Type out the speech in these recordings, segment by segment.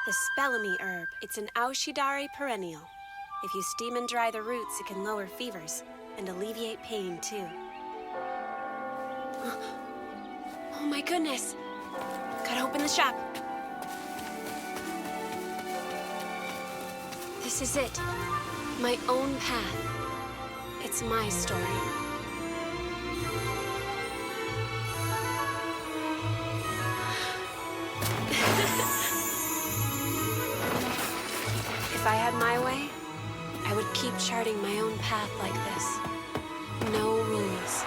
The Spellamy herb. It's an Aushidari perennial. If you steam and dry the roots, it can lower fevers and alleviate pain, too. Oh my goodness. Gotta open the shop. This is it. My own path. It's my story. If I had my way, I would keep charting my own path like this. No rules.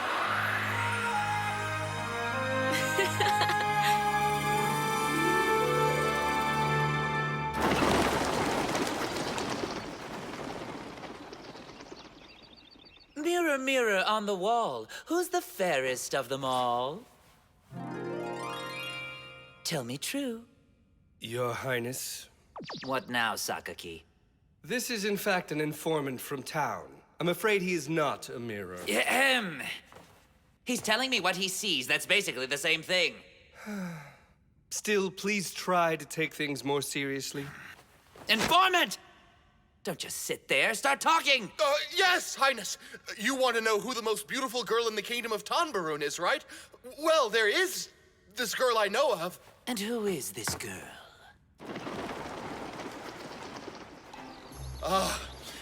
Mirror, mirror on the wall, who's the fairest of them all? Tell me true. Your Highness. What now, Sakaki? This is in fact an informant from town. I'm afraid he is not a mirror. Ahem. He's telling me what he sees. That's basically the same thing. Still, please try to take things more seriously. Informant! Don't just sit there. Start talking! Yes, Highness. You want to know who the most beautiful girl in the kingdom of Tonbarun is, right? Well, there is this girl I know of. And who is this girl?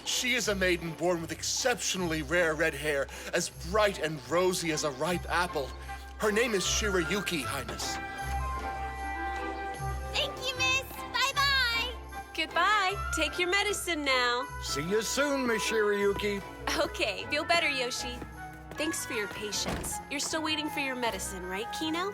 She is a maiden born with exceptionally rare red hair, as bright and rosy as a ripe apple. Her name is Shirayuki, Highness. Thank you, miss. Bye-bye. Goodbye. Take your medicine now. See you soon, Miss Shirayuki. Okay, feel better, Yoshi. Thanks for your patience. You're still waiting for your medicine, right, Kino?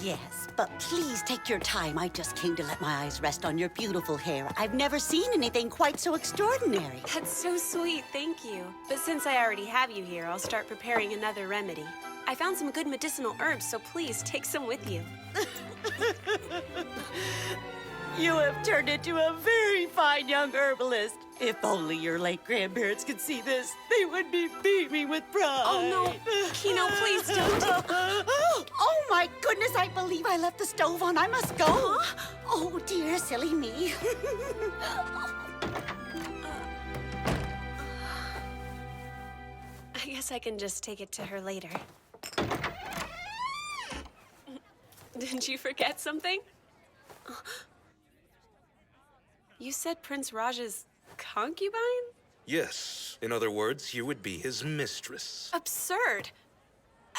Yes, but please take your time. I just came to let my eyes rest on your beautiful hair. I've never seen anything quite so extraordinary. That's so sweet, thank you. But since I already have you here, I'll start preparing another remedy. I found some good medicinal herbs, so please take some with you. You have turned into a very fine young herbalist. If only your late grandparents could see this, they would be beaming with pride. Oh, no. Kino, please don't. Oh, my goodness, I believe I left the stove on. I must go. Oh, dear, silly me. I guess I can just take it to her later. Did you forget something? You said Prince Raj's concubine? Yes. In other words, you would be his mistress. Absurd.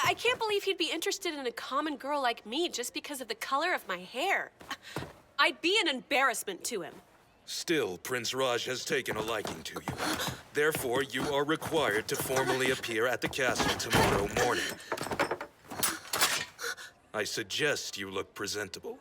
I can't believe he'd be interested in a common girl like me just because of the color of my hair. I'd be an embarrassment to him. Still, Prince Raj has taken a liking to you. Therefore, you are required to formally appear at the castle tomorrow morning. I suggest you look presentable.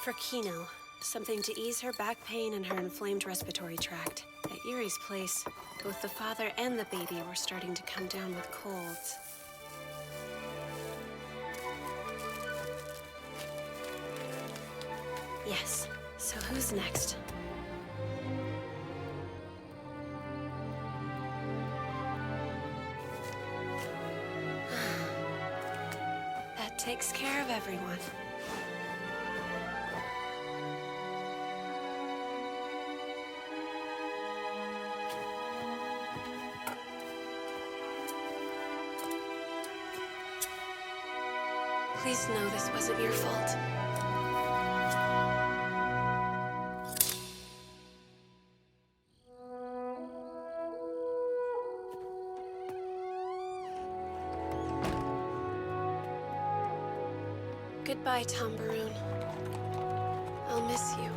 For Kino, something to ease her back pain and her inflamed respiratory tract. At Yuri's place, both the father and the baby were starting to come down with colds. Yes, so who's next? That takes care of everyone. Please know this wasn't your fault. Goodbye, Tonbarun. I'll miss you.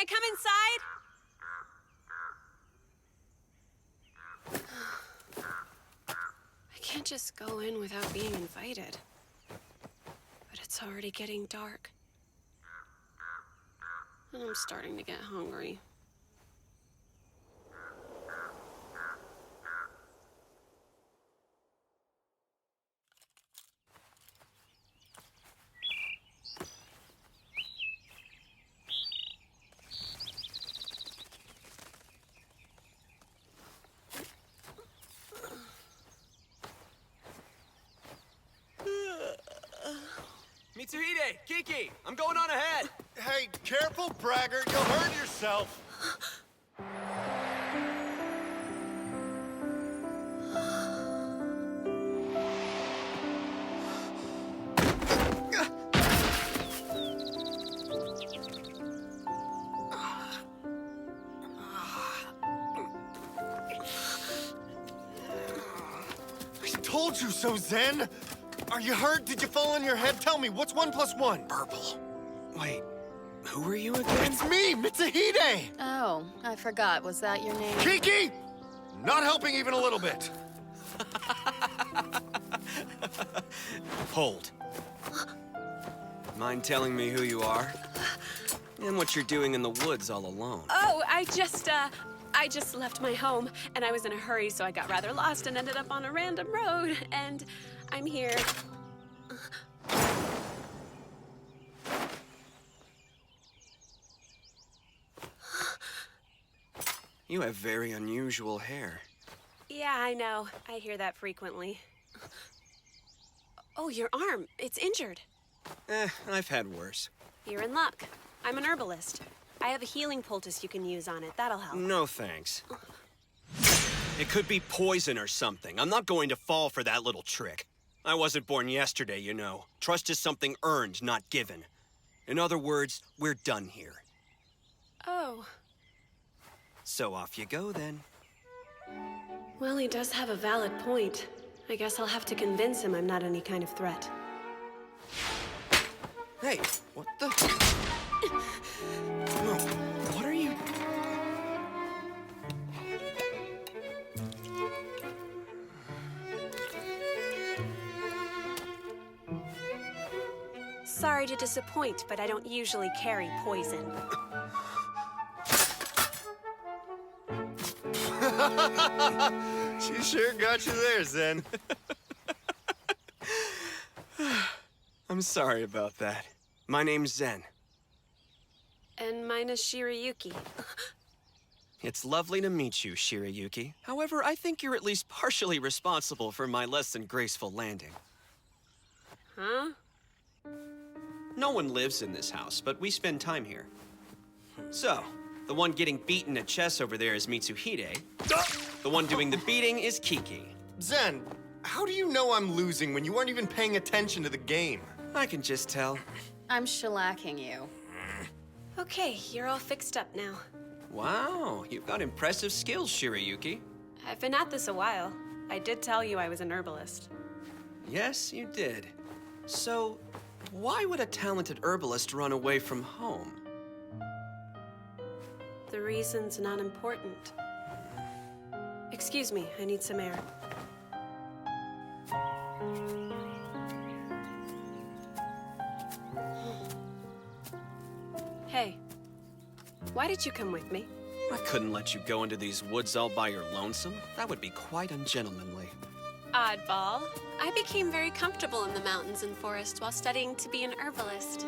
come inside? I can't just go in without being invited. But it's already getting dark. And I'm starting to get hungry. Mitsuhide! Kiki! I'm going on ahead! Hey, careful, braggart. You'll hurt yourself. I told you so, Zen! Are you hurt? Did you fall on your head? Tell me, what's 1 + 1? Purple. Wait, who are you again? It's me, Mitsuhide! Oh, I forgot. Was that your name? Kiki! Not helping even a little bit. Hold. Mind telling me who you are? And what you're doing in the woods all alone? Oh, I just left my home, and I was in a hurry, so I got rather lost and ended up on a random road, and I'm here. You have very unusual hair. Yeah, I know. I hear that frequently. Oh, your arm. It's injured. I've had worse. You're in luck. I'm an herbalist. I have a healing poultice you can use on it. That'll help. No thanks. It could be poison or something. I'm not going to fall for that little trick. I wasn't born yesterday, you know. Trust is something earned, not given. In other words, we're done here. Oh. So off you go, then. Well, he does have a valid point. I guess I'll have to convince him I'm not any kind of threat. Hey, what the? No, what are you? Sorry to disappoint, but I don't usually carry poison. She sure got you there, Zen. I'm sorry about that. My name's Zen. And mine is Shirayuki. It's lovely to meet you, Shirayuki. However, I think you're at least partially responsible for my less than graceful landing. Huh? No one lives in this house, but we spend time here. So, the one getting beaten at chess over there is Mitsuhide. The one doing the beating is Kiki. Zen, how do you know I'm losing when you aren't even paying attention to the game? I can just tell. I'm shellacking you. Okay, you're all fixed up now. Wow, you've got impressive skills, Shirayuki. I've been at this a while. I did tell you I was an herbalist. Yes, you did. So, why would a talented herbalist run away from home? The reason's not important. Excuse me, I need some air. Hey, why did you come with me? I couldn't let you go into these woods all by your lonesome. That would be quite ungentlemanly. Oddball. I became very comfortable in the mountains and forests while studying to be an herbalist.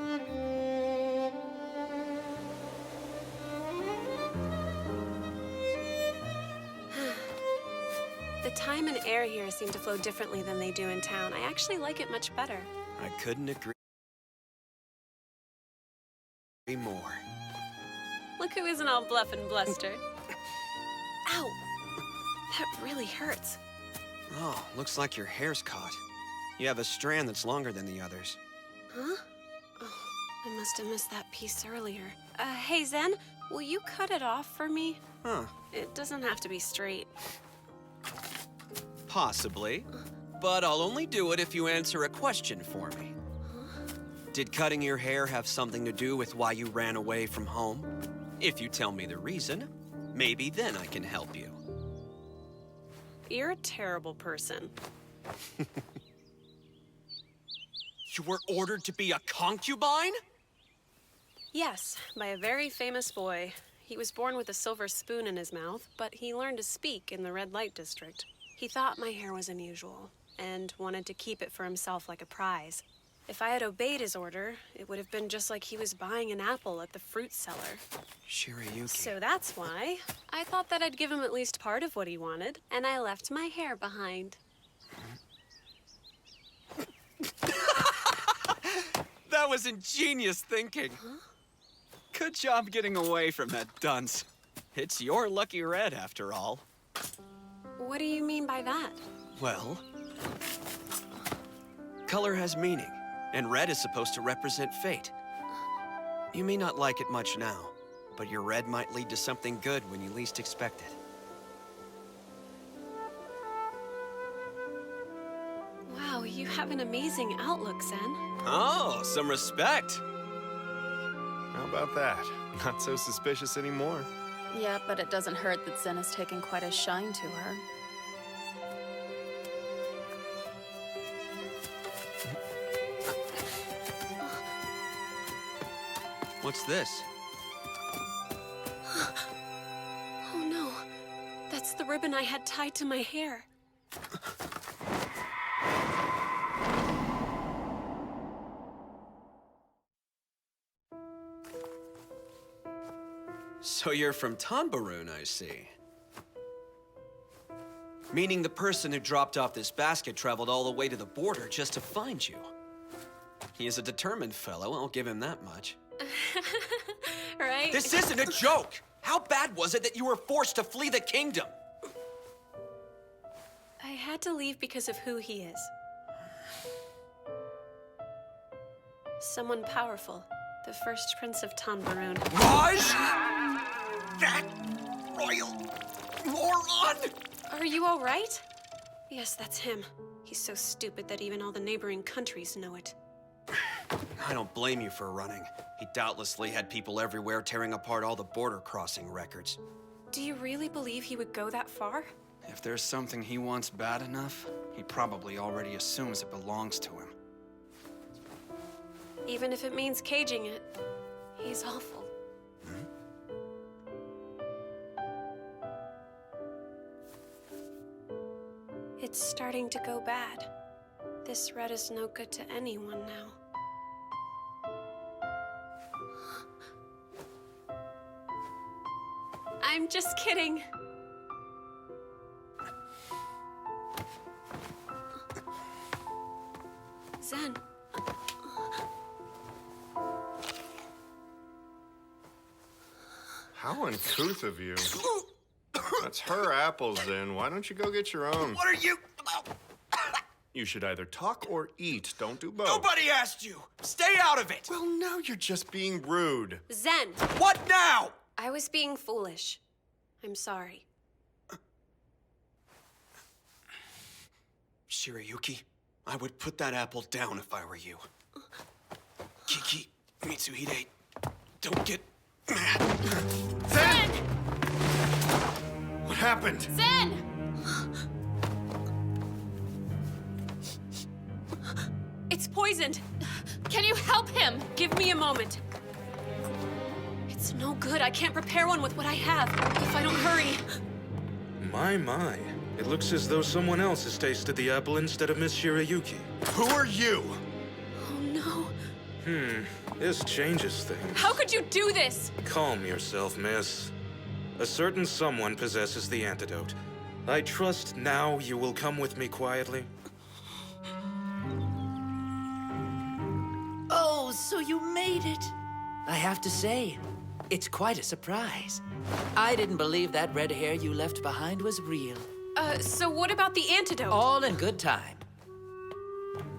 The time and air here seem to flow differently than they do in town. I actually like it much better. I couldn't agree more. Look who isn't all bluff and bluster. Ow! That really hurts. Oh, looks like your hair's caught. You have a strand that's longer than the others. Huh? Oh, I must have missed that piece earlier. Hey, Zen, will you cut it off for me? Huh. It doesn't have to be straight. Possibly. But I'll only do it if you answer a question for me. Did cutting your hair have something to do with why you ran away from home? If you tell me the reason, maybe then I can help you. You're a terrible person. You were ordered to be a concubine? Yes, by a very famous boy. He was born with a silver spoon in his mouth, but he learned to speak in the red light district. He thought my hair was unusual, and wanted to keep it for himself like a prize. If I had obeyed his order, it would have been just like he was buying an apple at the fruit cellar. Shirayuki. So that's why I thought that I'd give him at least part of what he wanted, and I left my hair behind. That was ingenious thinking. Huh? Good job getting away from that dunce. It's your lucky red, after all. What do you mean by that? Well, color has meaning, and red is supposed to represent fate. You may not like it much now, but your red might lead to something good when you least expect it. Wow, you have an amazing outlook, Zen. Oh, some respect. How about that? Not so suspicious anymore. Yeah, but it doesn't hurt that Zen has taken quite a shine to her. What's this? Oh no, that's the ribbon I had tied to my hair. So you're from Tanbaroon, I see. Meaning the person who dropped off this basket traveled all the way to the border just to find you. He is a determined fellow, I'll give him that much. Right? This isn't a joke! How bad was it that you were forced to flee the kingdom? I had to leave because of who he is. Someone powerful. The first prince of Tanbaroon. Raj! That royal moron! Are you all right? Yes, that's him. He's so stupid that even all the neighboring countries know it. I don't blame you for running. He doubtlessly had people everywhere tearing apart all the border crossing records. Do you really believe he would go that far? If there's something he wants bad enough, he probably already assumes it belongs to him. Even if it means caging it, he's awful. It's starting to go bad. This red is no good to anyone now. I'm just kidding. Zen. How uncouth of you. That's her apple, Zen. Why don't you go get your own? What are you? You should either talk or eat. Don't do both. Nobody asked you! Stay out of it! Well, now you're just being rude. Zen. What now? I was being foolish. I'm sorry. Shirayuki, I would put that apple down if I were you. Kiki, Mitsuhide, don't get mad. Zen! What happened? Zen! It's poisoned. Can you help him? Give me a moment. It's no good. I can't prepare one with what I have if I don't hurry. My. It looks as though someone else has tasted the apple instead of Miss Shirayuki. Who are you? Oh no. This changes things. How could you do this? Calm yourself, miss. A certain someone possesses the antidote. I trust now you will come with me quietly. Oh, so you made it. I have to say, it's quite a surprise. I didn't believe that red hair you left behind was real. So what about the antidote? All in good time.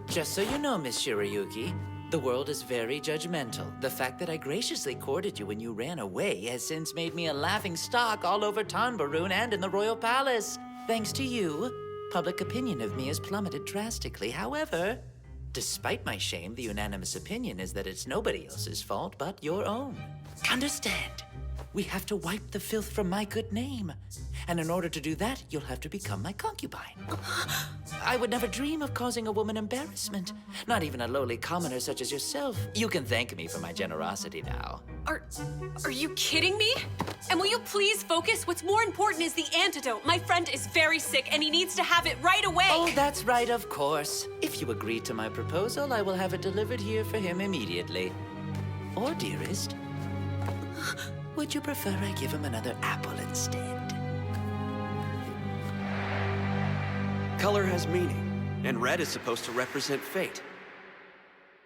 Just so you know, Miss Shirayuki, the world is very judgmental. The fact that I graciously courted you when you ran away has since made me a laughing stock all over Tanbaroon and in the royal palace. Thanks to you, public opinion of me has plummeted drastically. However, despite my shame, the unanimous opinion is that it's nobody else's fault but your own. Understand? We have to wipe the filth from my good name. And in order to do that, you'll have to become my concubine. I would never dream of causing a woman embarrassment. Not even a lowly commoner such as yourself. You can thank me for my generosity now. Are you kidding me? And will you please focus? What's more important is the antidote. My friend is very sick and he needs to have it right away. Oh, that's right, of course. If you agree to my proposal, I will have it delivered here for him immediately. Or, dearest, would you prefer I give him another apple instead? Color has meaning, and red is supposed to represent fate.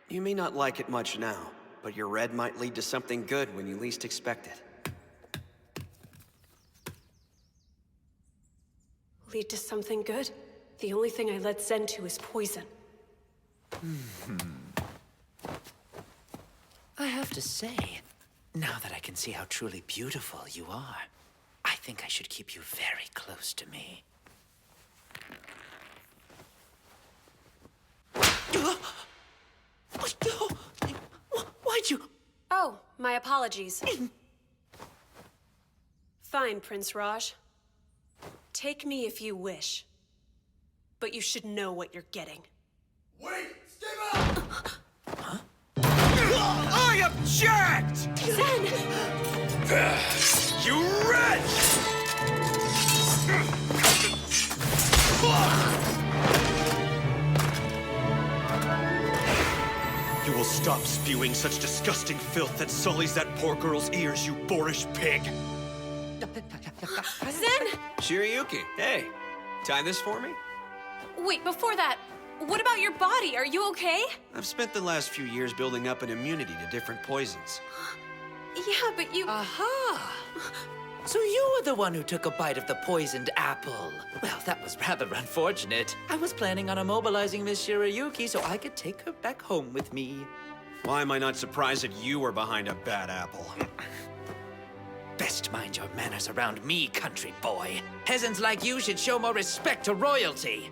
You may not like it much now, but your red might lead to something good when you least expect it. Lead to something good? The only thing I led Zen to is poison. I have to say, now that I can see how truly beautiful you are, I think I should keep you very close to me. Why'd you? Oh, my apologies. Fine, Prince Raj. Take me if you wish. But you should know what you're getting. Wait! Stay back! I object! Zen! You wretch! You will stop spewing such disgusting filth that sullies that poor girl's ears, you boorish pig! Zen! Shirayuki, hey, tie this for me? Wait, before that, what about your body? Are you okay? I've spent the last few years building up an immunity to different poisons. Yeah, but you... Aha! So you were the one who took a bite of the poisoned apple. Well, that was rather unfortunate. I was planning on immobilizing Miss Shirayuki so I could take her back home with me. Why am I not surprised that you were behind a bad apple? Best mind your manners around me, country boy. Peasants like you should show more respect to royalty.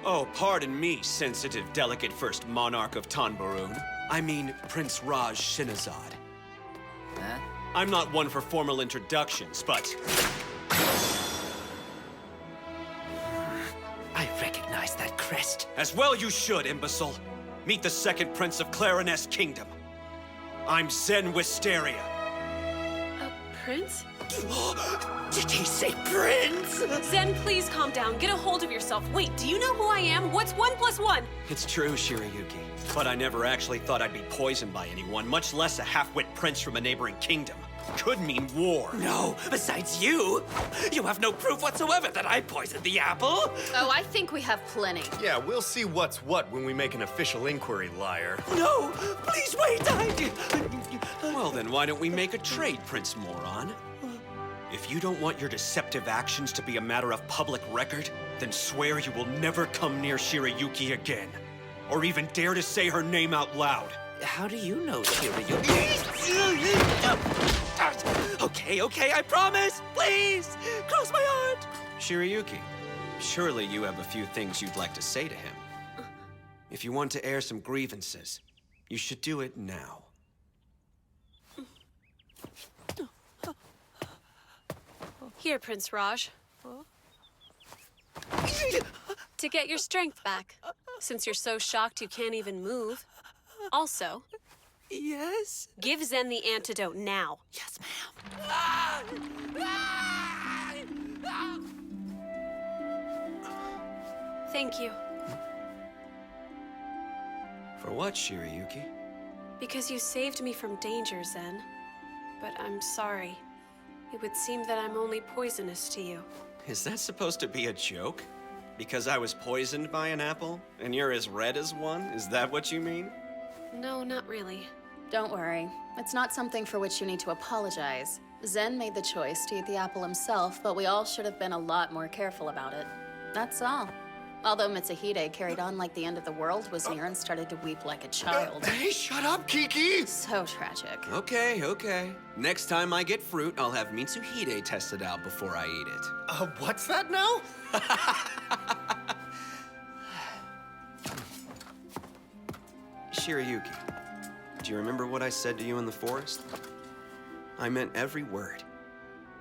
Oh, pardon me, sensitive, delicate first monarch of Tanbaroon. I mean, Prince Raj Shinazad. Huh? I'm not one for formal introductions, but... I recognize that crest. As well you should, imbecile. Meet the second prince of Clariness Kingdom. I'm Zen Wisteria. Prince? Did he say prince? Zen, please calm down. Get a hold of yourself. Wait, do you know who I am? What's 1 + 1? It's true, Shirayuki. But I never actually thought I'd be poisoned by anyone, much less a half-wit prince from a neighboring kingdom. Could mean war. No, besides you have no proof whatsoever that I poisoned the apple. Oh, I think we have plenty. Yeah, we'll see what's what when we make an official inquiry, liar. No, please wait, Well, then why don't we make a trade, Prince Moron? If you don't want your deceptive actions to be a matter of public record, then swear you will never come near Shirayuki again. Or even dare to say her name out loud. How do you know, Shirayuki? Okay, I promise. Please, cross my heart. Shirayuki, surely you have a few things you'd like to say to him. If you want to air some grievances, you should do it now. Here, Prince Raj. To get your strength back, since you're so shocked you can't even move. Also, Yes? give Zen the antidote now. Yes, ma'am. Thank you. For what, Shirayuki? Because you saved me from danger, Zen. But I'm sorry. It would seem that I'm only poisonous to you. Is that supposed to be a joke? Because I was poisoned by an apple, and you're as red as one? Is that what you mean? No, not really. Don't worry. It's not something for which you need to apologize. Zen made the choice to eat the apple himself, but we all should have been a lot more careful about it. That's all. Although Mitsuhide carried on like the end of the world was near and started to weep like a child. Hey, shut up, Kiki! So tragic. Okay. Next time I get fruit, I'll have Mitsuhide tested out before I eat it. What's that now? Shirayuki, do you remember what I said to you in the forest? I meant every word.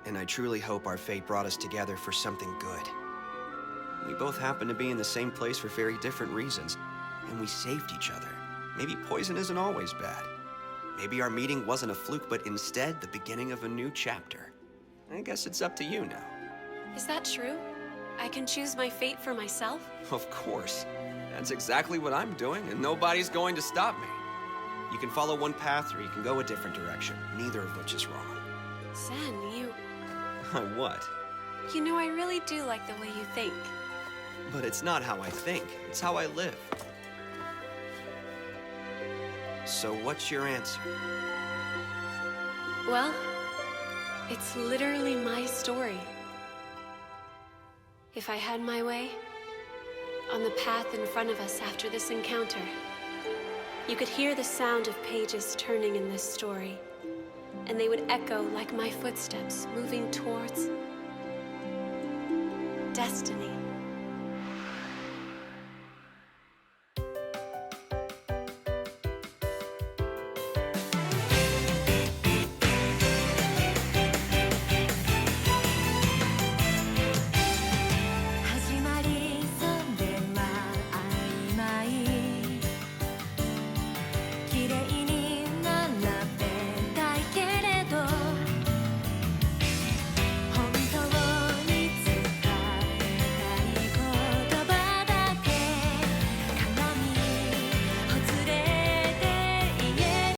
And I truly hope our fate brought us together for something good. We both happen to be in the same place for very different reasons, and we saved each other. Maybe poison isn't always bad. Maybe our meeting wasn't a fluke, but instead the beginning of a new chapter. I guess it's up to you now. Is that true? I can choose my fate for myself? Of course. That's exactly what I'm doing, and nobody's going to stop me. You can follow one path, or you can go a different direction, neither of which is wrong. Zen, What? You know, I really do like the way you think. But it's not how I think, it's how I live. So what's your answer? Well, it's literally my story. If I had my way, on the path in front of us after this encounter, you could hear the sound of pages turning in this story, and they would echo like my footsteps moving towards destiny.